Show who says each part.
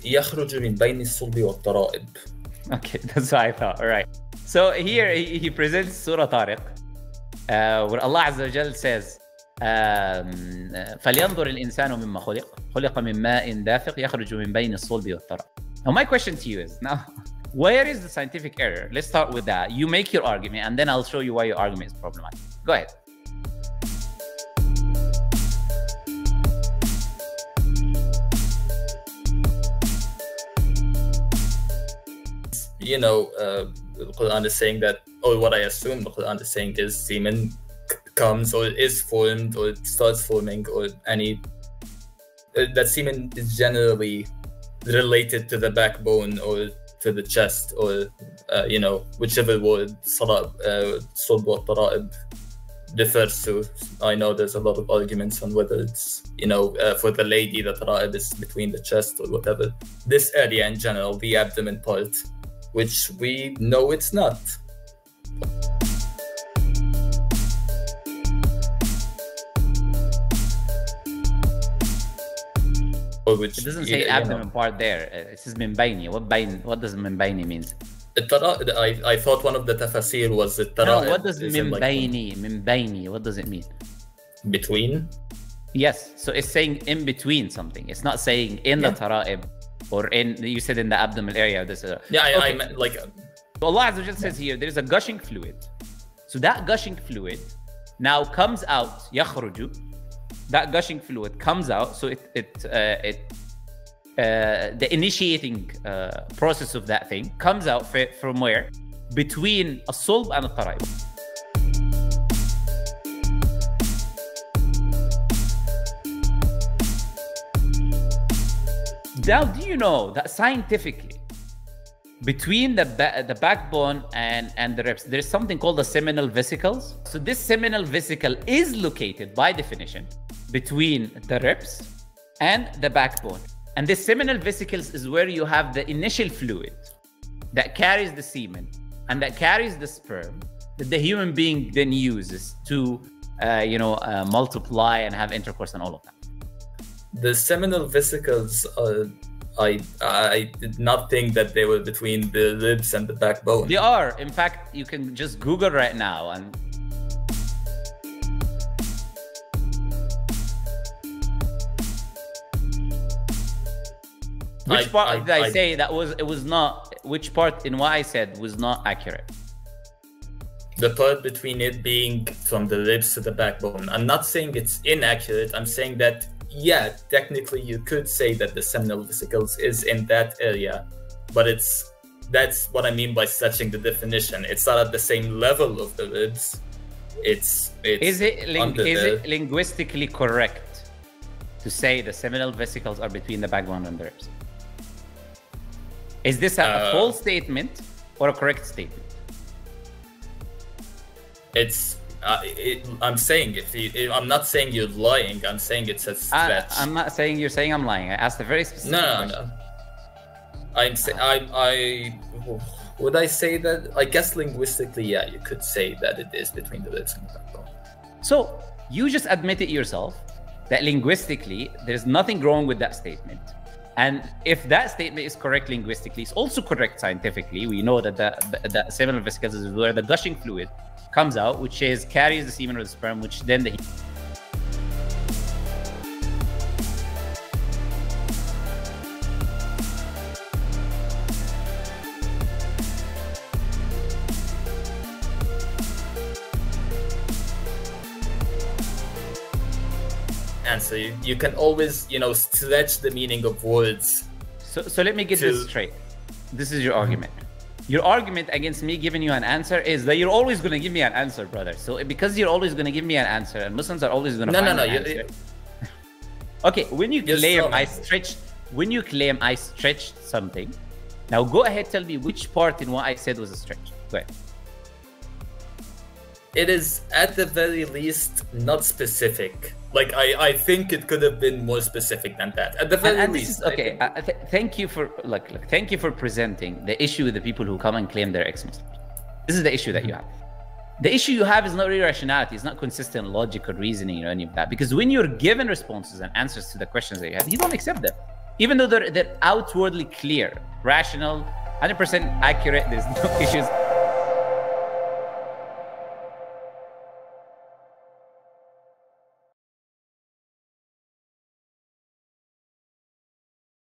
Speaker 1: يخرج من بين الصلب والترائب.
Speaker 2: Okay, that's what I thought. All right. So here he presents Surah Tariq, where Allah Azza wa Jal says, فلينظر الإنسان مما خلق من ماء دافق يخرج من بين الصلب والترائب. Now my question to you is, now, where is the scientific error? Let's start with that. You make your argument, and then I'll show you why your argument is problematic. Go ahead.
Speaker 1: You know, the Quran is saying that, or what I assume the Quran is saying is semen comes or is formed or starts forming, or any that semen is generally related to the backbone or to the chest, or you know, whichever word صلب والترائب refers to. I know there's a lot of arguments on whether it's, you know, for the lady the tara'ib is between the chest or whatever. This area in general, the abdomen part, which we know it's not. Which,
Speaker 2: it doesn't say abdomen part there. It says min bayni. What does min bayni means?
Speaker 1: I thought one of the tafasir was the tara'ib.
Speaker 2: No, what does min bayni? Min bayni. What does it mean?
Speaker 1: Between?
Speaker 2: Yes. So it's saying in between something. It's not saying in the tara'ib or in. You said in the abdominal area. This.
Speaker 1: I meant like.
Speaker 2: So Allah Azza wa Jalla says here there is a gushing fluid. So that gushing fluid now comes out. Yakhruju. That gushing fluid comes out. So the initiating process of that thing comes out from where? Between a sulb and a tara'ib. Now, do you know that scientifically, between the backbone and the ribs, there's something called the seminal vesicles? So this seminal vesicle is located, by definition, between the ribs and the backbone. And the seminal vesicles is where you have the initial fluid that carries the semen and that carries the sperm that the human being then uses to, multiply and have intercourse and all of that.
Speaker 1: The seminal vesicles, I did not think that they were between the ribs and the backbone.
Speaker 2: They are. In fact, you can just Google right now and. Which part did I say that it was not, which part in what I said was not accurate?
Speaker 1: The part between it being from the ribs to the backbone. I'm not saying it's inaccurate. I'm saying that, yeah, technically you could say that the seminal vesicles is in that area, but that's what I mean by stretching the definition. It's not at the same level of the ribs. Is it linguistically correct to say the seminal vesicles are between the backbone and the ribs? Is this a false statement or a correct statement? I'm saying I'm not saying you're lying. I'm saying it's a stretch.
Speaker 2: I'm not saying you're saying I'm lying. I asked a very specific question.
Speaker 1: No. Would I say that? I guess linguistically, yeah, you could say that it is between the ribs and the backbone.
Speaker 2: So you just admitted yourself that linguistically there's nothing wrong with that statement. And if that statement is correct linguistically, it's also correct scientifically. We know that the seminal vesicles is where the gushing fluid comes out, which carries the semen or the sperm, which then the
Speaker 1: answer. You can always, stretch the meaning of words.
Speaker 2: So let me get this straight. This is your argument. Your argument against me giving you an answer is that you're always going to give me an answer, brother. So because you're always going to give me an answer, and Muslims are always going to find an answer. Okay, when you claim I stretched something, now go ahead, tell me which part in what I said was a stretch. Go ahead.
Speaker 1: It is at the very least not specific. Like I think it could have been more specific than that. At the very least.
Speaker 2: Okay. Thank you for thank you for presenting the issue with the people who come and claim they're ex-Muslims. This is the issue that you have. The issue you have is not really rationality. It's not consistent logic or reasoning or any of that. Because when you're given responses and answers to the questions that you have, you don't accept them. even though they're outwardly clear, rational, 100% accurate, there's no issues.